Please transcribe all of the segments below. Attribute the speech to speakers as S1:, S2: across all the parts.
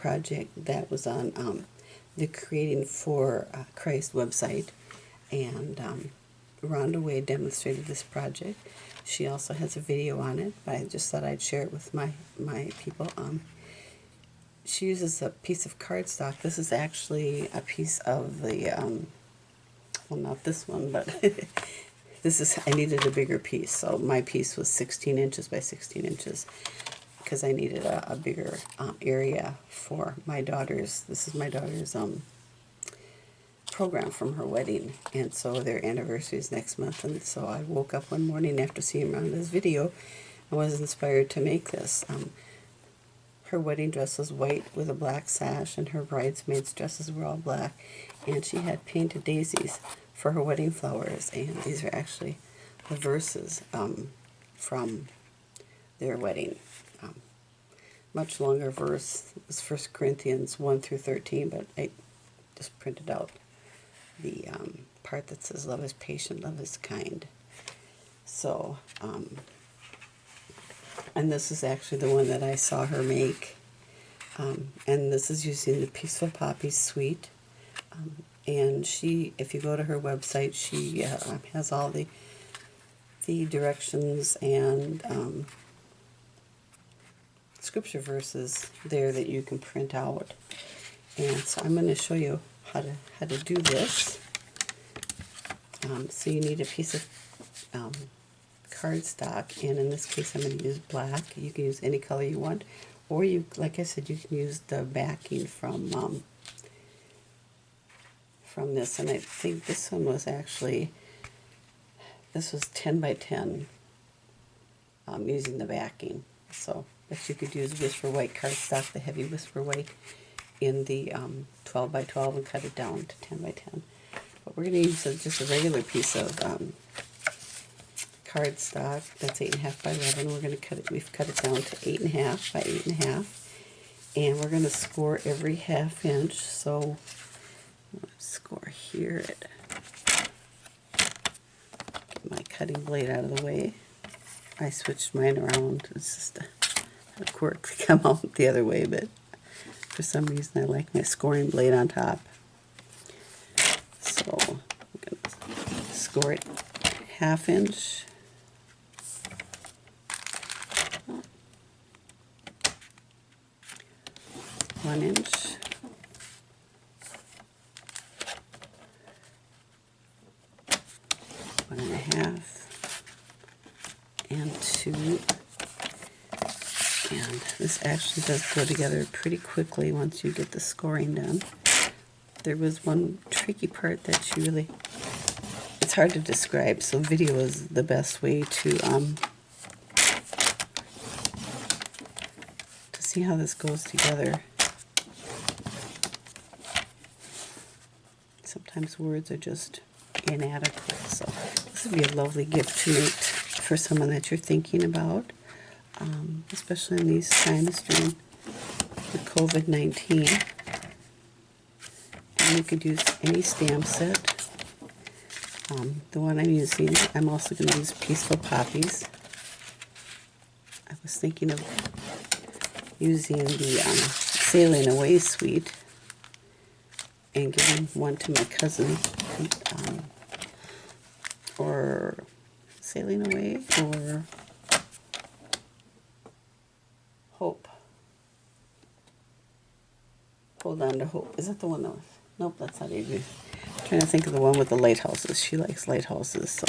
S1: project that was on the Creating for Christ website, and Ronda demonstrated this project. She also has a video on it, but I just thought I'd share it with my people. She uses a piece of cardstock. This is actually a piece of the, well, not this one, but this is, I needed a bigger piece, so my piece was 16 inches by 16 inches because I needed a bigger area for my daughter's, this is my daughter's program from her wedding, and so their anniversary is next month, and so I woke up one morning after seeing Ronda's video and was inspired to make this. Her wedding dress was white with a black sash, and her bridesmaids' dresses were all black, and she had painted daisies for her wedding flowers, and these are actually the verses from their wedding. Much longer verse was 1 Corinthians 1 through 13, but I just printed out the part that says love is patient, love is kind. So, and this is actually the one that I saw her make. And this is using the Peaceful Poppies Suite. And she, if you go to her website, she has all the directions and scripture verses there that you can print out. And so I'm going to show you how to do this. So you need a piece of cardstock, and in this case I'm going to use black. You can use any color you want, or you, like I said, you can use the backing from this. And I think this one was actually, this was 10 by 10 using the backing. So, but you could use Whisper White cardstock, the heavy Whisper White, in the 12 by 12 and cut it down to 10 by 10. But we're going to use just a regular piece of cardstock that's 8.5 by 11. We're going to cut it. We've cut it down to 8.5 by 8.5, and we're going to score every half inch. So let's score here. Get my cutting blade out of the way. I switched mine around. It's just a quirk to come out the other way, but for some reason I like my scoring blade on top. So I'm going to score it half inch. One inch. 1.5. And 2. And this actually does go together pretty quickly once you get the scoring done. There was one tricky part that you really, it's hard to describe, so video is the best way to see how this goes together. Sometimes words are just inadequate, so this would be a lovely gift to make for someone that you're thinking about, especially in these times during the COVID-19. And you could use any stamp set. The one I'm using, I'm also going to use Peaceful Poppies. I was thinking of using the Sailing Away suite and giving one to my cousin, or Sailing Away, or Hope. Hold on to Hope. Is that the one that was? Nope, that's not even. I'm trying to think of the one with the lighthouses. She likes lighthouses, so.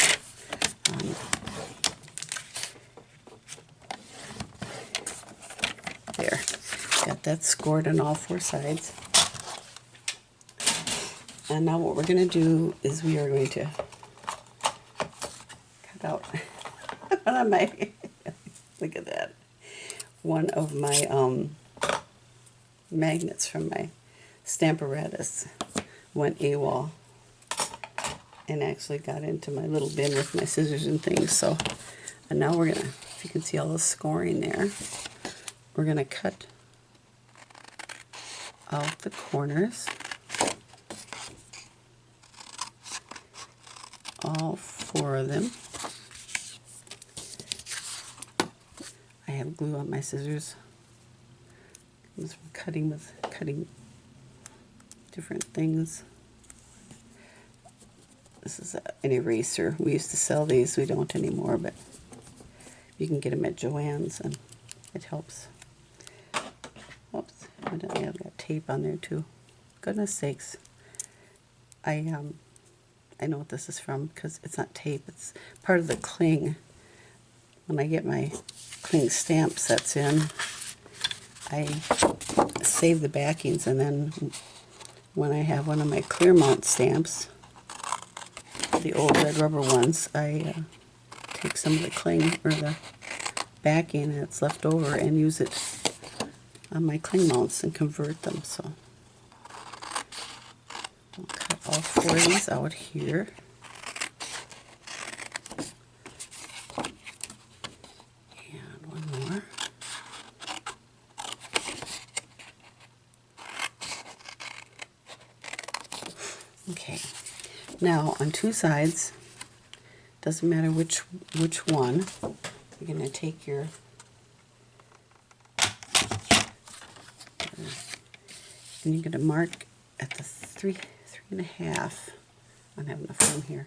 S1: There. Got that scored on all 4 sides. And now what we're going to do is we are going to cut out one of my, look at that, one of my magnets from my Stamparatus went AWOL and actually got into my little bin with my scissors and things. So, and now we're going to, if you can see all the scoring there, we're going to cut out the corners. All 4 of them. I have glue on my scissors. This from cutting different things. This is an eraser. We used to sell these. We don't anymore, but you can get them at Joann's, and it helps. Oops, evidently I've got tape on there too. Goodness sakes. I know what this is from because it's not tape. It's part of the cling. When I get my cling stamp sets in, I save the backings, and then when I have one of my clear mount stamps, the old red rubber ones, I take some of the cling or the backing that's left over and use it on my cling mounts and convert them. So I'll cut all 4 of these out here. And one more. Okay, now on 2 sides, doesn't matter which one, you're going to take your and you're going to mark at the 3.5. I'm having enough room here.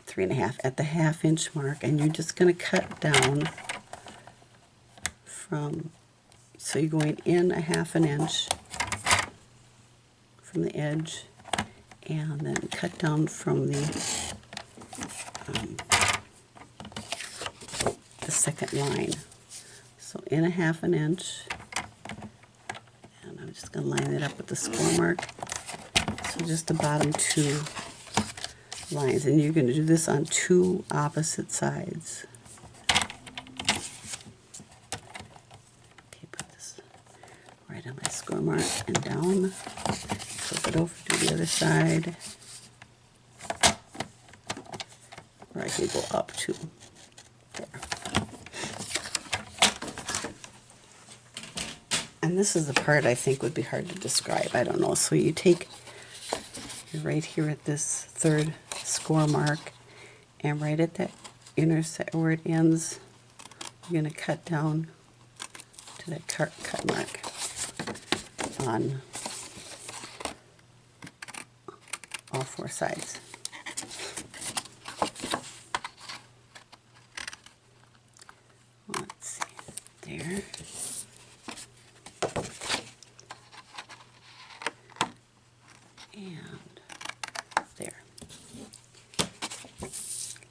S1: 3.5 at the 1/2 inch mark, and you're just going to cut down from, so you're going in 1/2 inch from the edge, and then cut down from the second line. So in 1/2 inch, and I'm just going to line it up with the score mark. So just the bottom 2 lines, and you're going to do this on 2 opposite sides. Okay, put this right on my score mark and down. Flip it over to the other side, or I can go up to there. And this is the part I think would be hard to describe. I don't know. So you take, you're right here at this 3rd score mark, and right at that intersect where it ends, you're going to cut down to that cut mark on all 4 sides. Let's see, there. And there. Get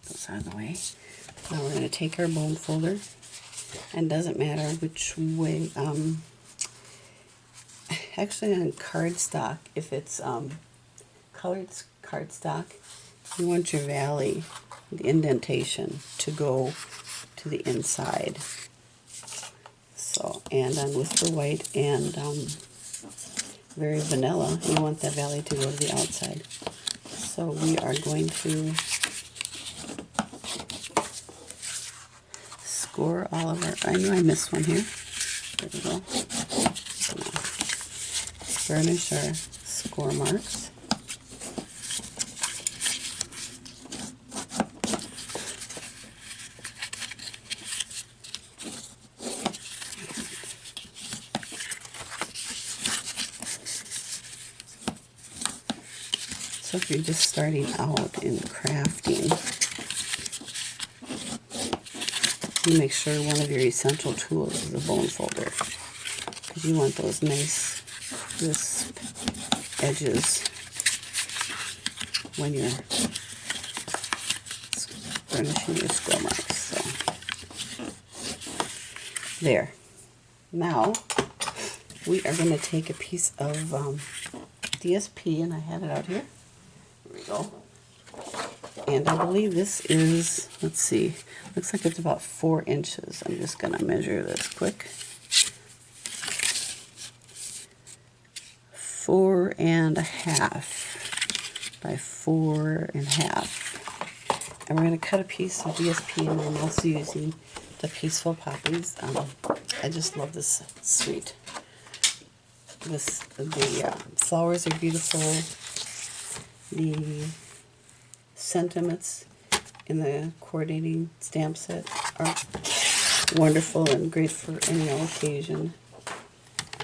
S1: those out of the way. Now we're going to take our bone folder, and doesn't matter which way, actually on cardstock, if it's colored cardstock, you want your valley, the indentation, to go to the inside. So, and on Whisper White and Very Vanilla, you want that valley to go to the outside. So we are going to score all of our, I knew I missed one here. There we go. Burnish our score marks. So if you're just starting out in crafting, you make sure one of your essential tools is a bone folder, because you want those nice crisp edges when you're burnishing your score marks. So there. Now we are going to take a piece of DSP, and I had it out here. There we go. And I believe this is, let's see, looks like it's about 4 inches. I'm just going to measure this quick. 4.5 by 4.5. And we're going to cut a piece of DSP, and I'm also using the Peaceful Poppies. I just love this suite. The flowers are beautiful. The sentiments in the coordinating stamp set are wonderful and great for any occasion.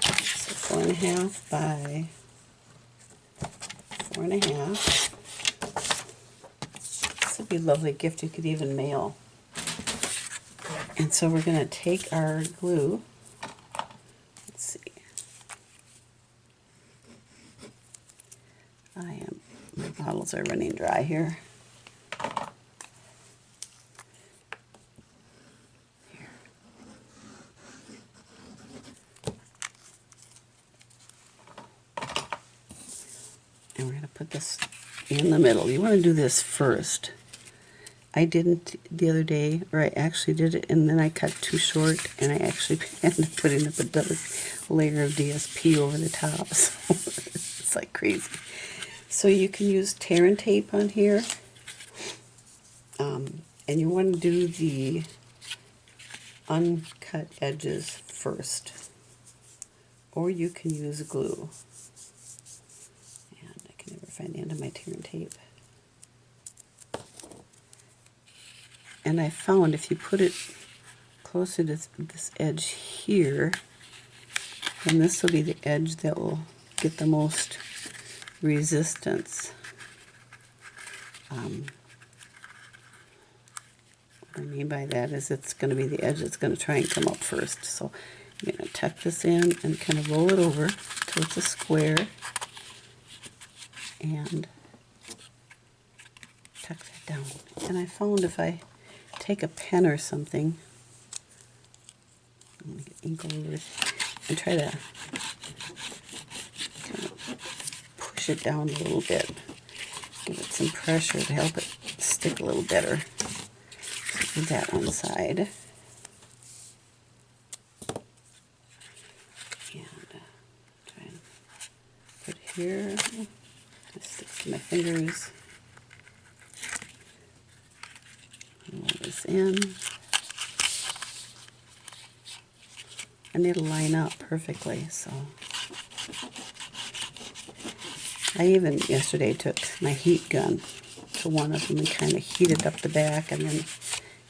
S1: So 4.5 by 4.5. This would be a lovely gift you could even mail. And so we're going to take our glue. Let's see. My bottles are running dry here. And we're going to put this in the middle. You want to do this first. I didn't the other day, or I actually did it, and then I cut too short, and I actually ended up putting up another layer of DSP over the top. So it's like crazy. So you can use tear and tape on here, and you want to do the uncut edges first, or you can use glue. And I can never find the end of my tear and tape. And I found if you put it closer to this edge here, then this will be the edge that will get the most resistance. What I mean by that is it's going to be the edge that's going to try and come up first. So I'm going to tuck this in and kind of roll it over till it's a square, and tuck that down. And I found if I take a pen or something, I'm going to get ink all over it, and try to kind of push it down a little bit, give it some pressure to help it stick a little better. So do that one side. And try and put it here. It sticks to my fingers. Roll this in. And it'll line up perfectly. So I even yesterday took my heat gun to one of them and kind of heated up the back and then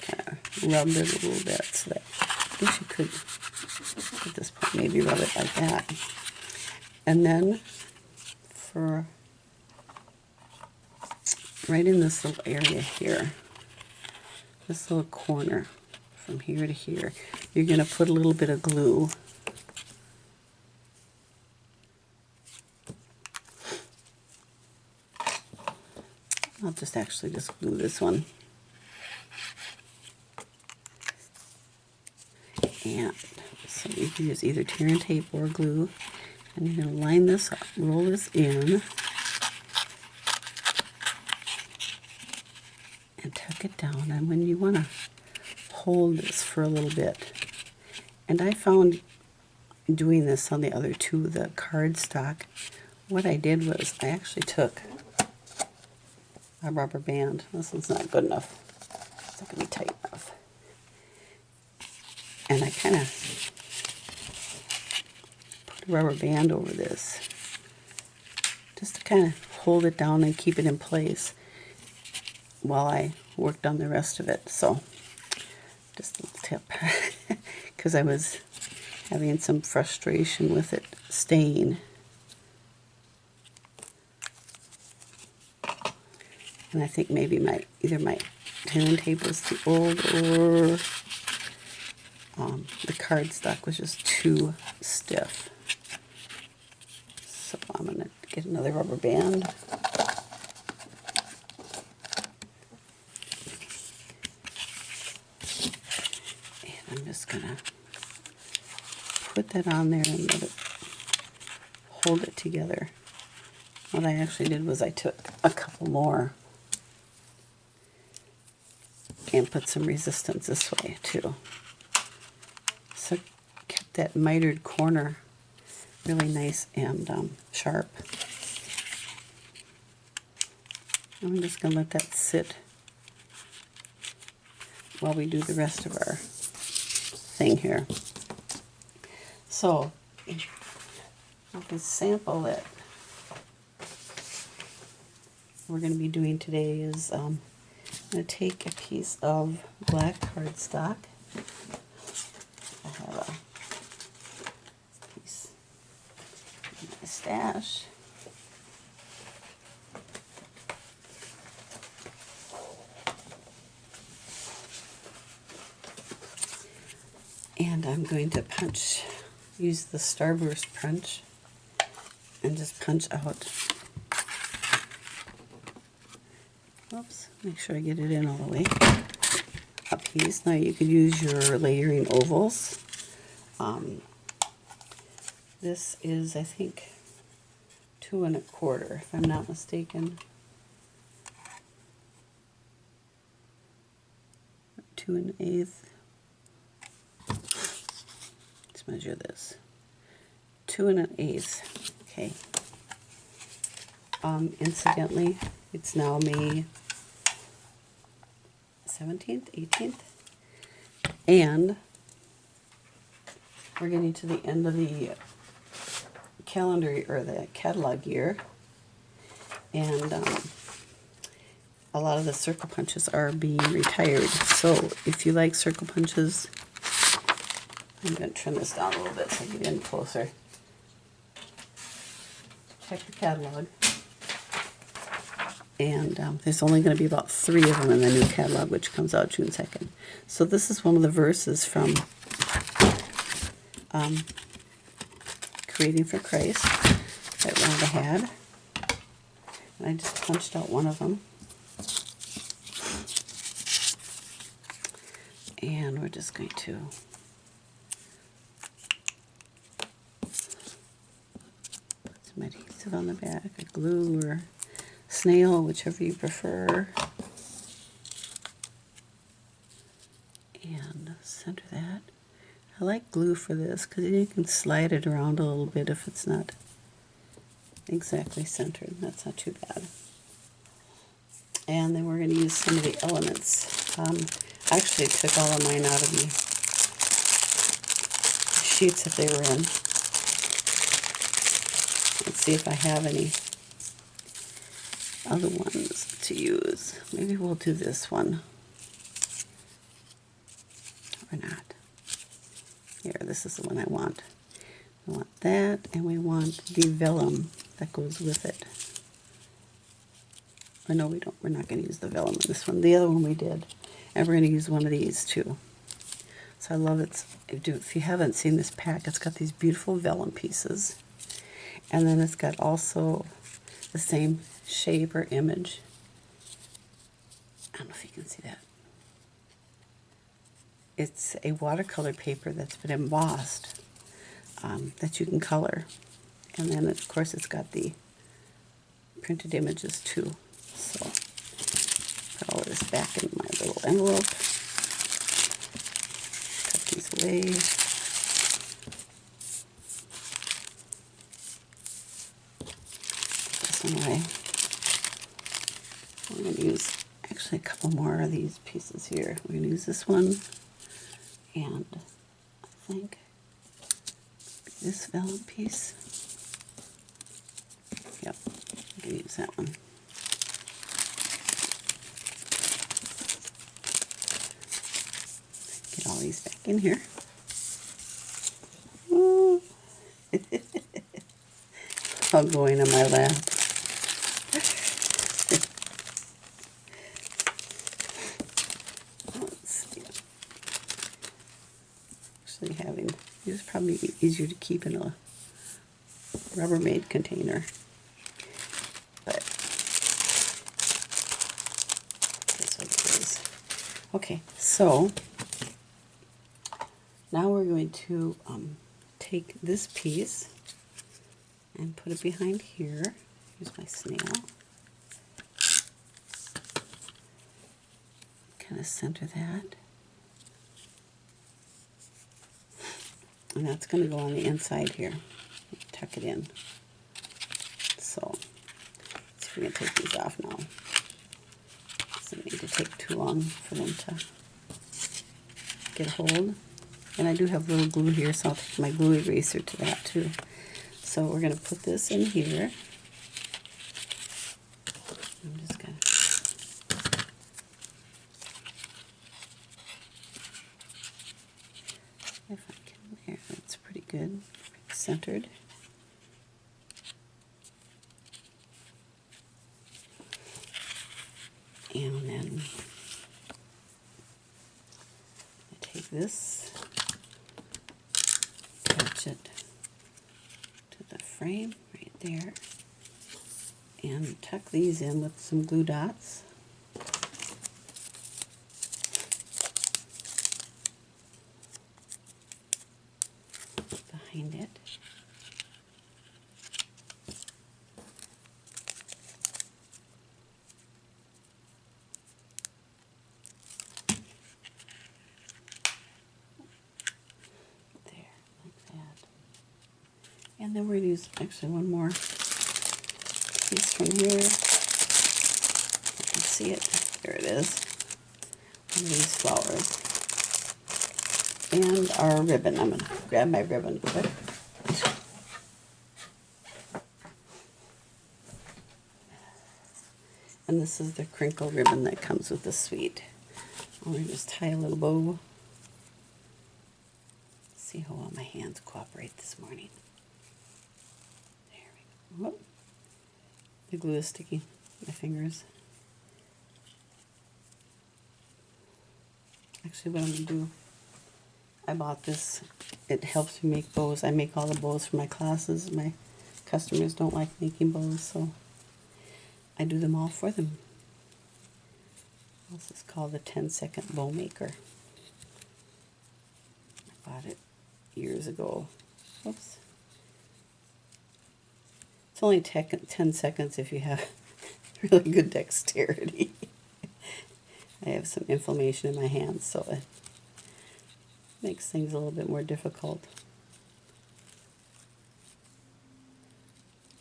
S1: kind of rubbed it a little bit. So that I guess you could at this point maybe rub it like that. And then for right in this little area here, this little corner from here to here, you're going to put a little bit of glue. I'll just actually just glue this one. And so you can use either tear and tape or glue. And you're going to line this up, roll this in, and tuck it down. And when you want to hold this for a little bit, and I found doing this on the other two, the cardstock, what I did was I actually took a rubber band. This one's not good enough. It's not going to be tight enough. And I kind of put a rubber band over this just to kind of hold it down and keep it in place while I worked on the rest of it. So just a little tip, because I was having some frustration with it staying. And I think maybe either my tear and tape was too old, or the cardstock was just too stiff. So I'm going to get another rubber band. And I'm just going to put that on there and let it hold it together. What I actually did was I took a couple more and put some resistance this way too. So kept that mitered corner really nice and sharp. I'm just going to let that sit while we do the rest of our thing here. So you can sample it. What we're going to be doing today is I'm going to take a piece of black cardstock, I have a piece in my stash. And I'm going to use the Starburst punch and just punch out. Oops, make sure I get it in all the way. A piece. Now you could use your layering ovals. This is, I think, 2 1/4, if I'm not mistaken. 2 1/8. Let's measure this. 2 1/8. Okay. Incidentally, it's now May 17th, 18th, and we're getting to the end of the calendar, or the catalog year, and a lot of the circle punches are being retired. So if you like circle punches, I'm going to trim this down a little bit so I get in closer. Check your catalog. And there's only going to be about 3 of them in the new catalog, which comes out June 2nd. So this is one of the verses from Creating for Christ that Ronda had. And I just punched out one of them. And we're just going to put some adhesive on the back, a glue or snail, whichever you prefer, and center that. I like glue for this because you can slide it around a little bit if it's not exactly centered. That's not too bad. And then we're going to use some of the elements. I actually took all of mine out of the sheets that they were in. Let's see if I have any other ones to use. Maybe we'll do this one. Or not. Here, this is the one I want. We want that, and we want the vellum that goes with it. Or no, we don't. We're not going to use the vellum in this one. The other one we did. And we're going to use one of these too. So I love it. If you haven't seen this pack, it's got these beautiful vellum pieces. And then it's got also the same shape or image. I don't know if you can see that. It's a watercolor paper that's been embossed that you can color. And then, of course, it's got the printed images too. So, put all of this back in my little envelope. Cut these away. This one away. I'm going to use actually a couple more of these pieces here. We're going to use this one, and I think this vellum piece. Yep, I'm going to use that one. Get all these back in here. All going on my lap. These are probably easier to keep in a Rubbermaid container. But that's what it is. Okay, so now we're going to take this piece and put it behind here. Here's my snail. Kind of center that. And that's going to go on the inside here. Tuck it in. So, let's see if we can take these off now. Doesn't need to take too long for them to get a hold. And I do have a little glue here, so I'll take my glue eraser to that too. So we're going to put this in here. I'm just going to... If I good, centered. And then I take this, attach it to the frame right there, and tuck these in with some glue dots. Behind it. And then we're going to use actually one more piece from here. You can see it. There it is. One of these flowers. And our ribbon. I'm going to grab my ribbon quick. And this is the crinkle ribbon that comes with the suite. I'm going to just tie a little bow. See how well my hands cooperate this morning. Whoop. The glue is sticking my fingers. Actually, what I'm going to do, I bought this. It helps me make bows. I make all the bows for my classes. My customers don't like making bows, so I do them all for them. This is called the 10-second bow maker. I bought it years ago. Oops. It's only 10 seconds if you have really good dexterity. I have some inflammation in my hands, so it makes things a little bit more difficult.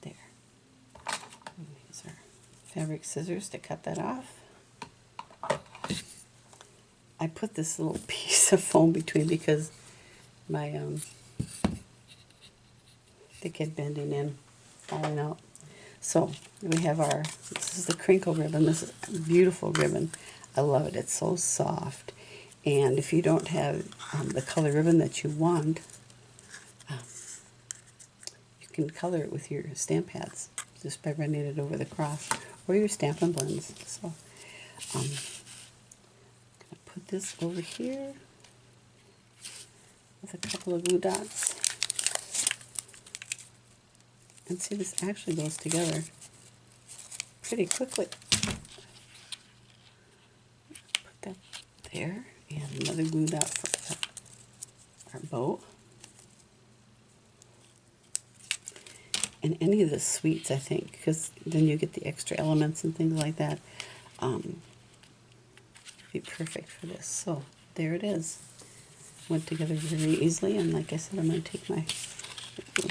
S1: There. These are fabric scissors to cut that off. I put this little piece of foam between because my they kept bending in, falling out. So we have our, this is the crinkle ribbon. This is a beautiful ribbon. I love it. It's so soft. And if you don't have the color ribbon that you want, you can color it with your stamp pads just by running it over the cross or your Stampin' Blends. So I'm going to put this over here with a couple of glue dots. And see, this actually goes together pretty quickly. Put that there, and another glue dot for our bow. And any of the suites, I think, because then you get the extra elements and things like that, be perfect for this. So there it is. Went together very easily, and like I said, I'm going to take my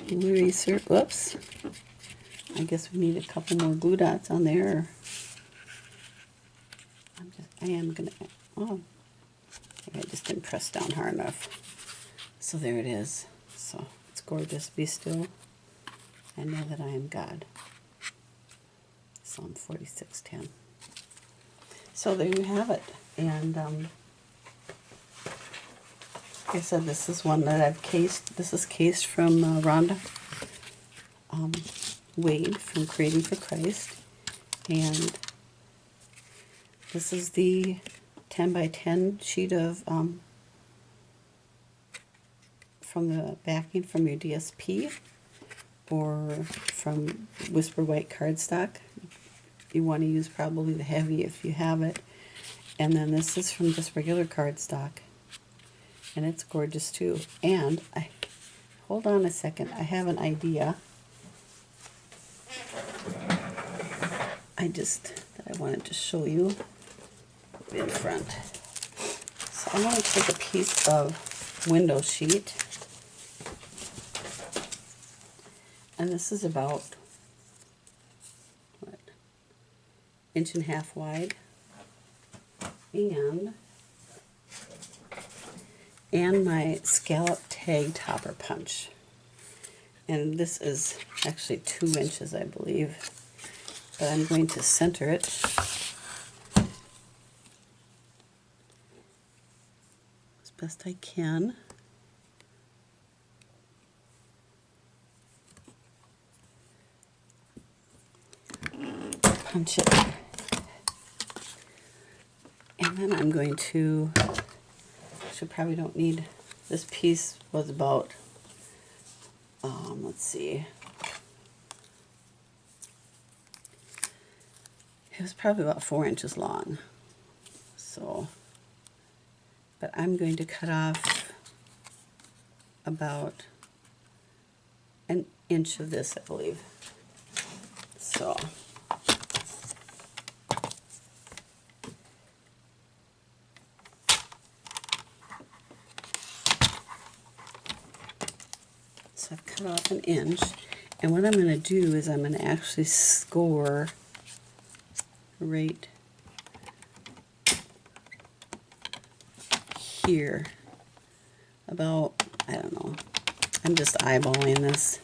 S1: glue eraser. Whoops. I guess we need a couple more glue dots on there. I am going to, oh, I just didn't press down hard enough. So there it is. So it's gorgeous. Be still. I know that I am God. Psalm 46:10. So there you have it. And like I said, this is one that I've cased. This is cased from Ronda Wade from Creating for Christ. And this is the 10 by 10 sheet of from the backing from your DSP or from Whisper White cardstock. You want to use probably the heavy if you have it. And then this is from just regular cardstock. And it's gorgeous too. And hold on a second, I have an idea. I wanted to show you in front. So I'm going to take a piece of window sheet. And this is about, what, 1.5 inches wide. And my scallop tag topper punch. And this is actually 2 inches, I believe. But I'm going to center it as best I can. punch it. And then I'm going to, probably don't need, this piece was about, let's see, it was probably about 4 inches long. So, but I'm going to cut off about an inch of this, I believe. So, I've cut off an inch, and what I'm going to do is I'm going to actually score right here, about, I don't know, I'm just eyeballing this.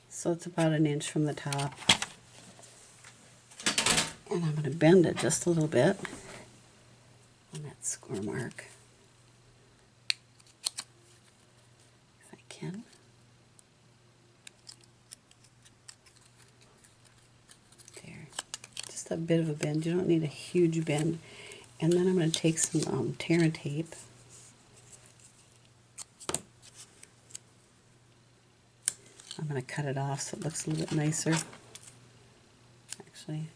S1: So it's about an inch from the top. And I'm going to bend it just a little bit on that score mark. If I can. There. Just a bit of a bend. You don't need a huge bend. And then I'm going to take some tear and tape. I'm going to cut it off so it looks a little bit nicer. Actually.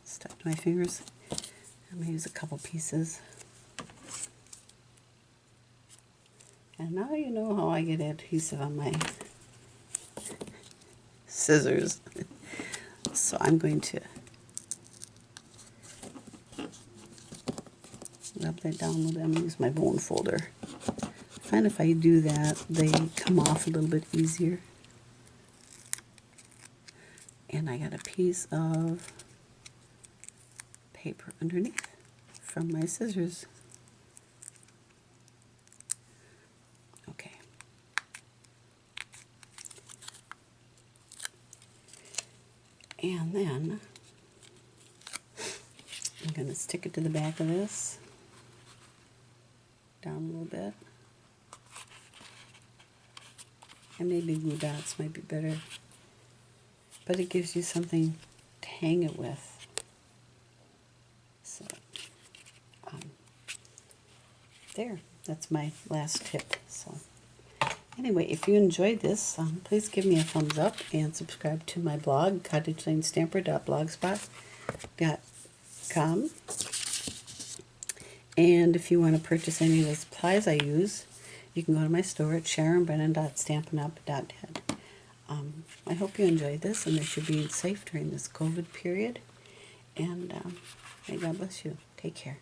S1: Stuck to my fingers. I'm going to use a couple pieces. And now you know how I get adhesive on my scissors. So I'm going to rub that down a little bit. I'm going to use my bone folder. I find if I do that, they come off a little bit easier. And I got a piece of paper underneath from my scissors. Okay. And then I'm going to stick it to the back of this, down a little bit. And maybe glue dots might be better. But it gives you something to hang it with. So, there. That's my last tip. So, anyway, if you enjoyed this, please give me a thumbs up and subscribe to my blog, cottagelandestamper.blogspot.com. And if you want to purchase any of the supplies I use, you can go to my store at sharonbrennan.stampinup.net. I hope you enjoyed this and that you're being safe during this COVID period. And may God bless you. Take care.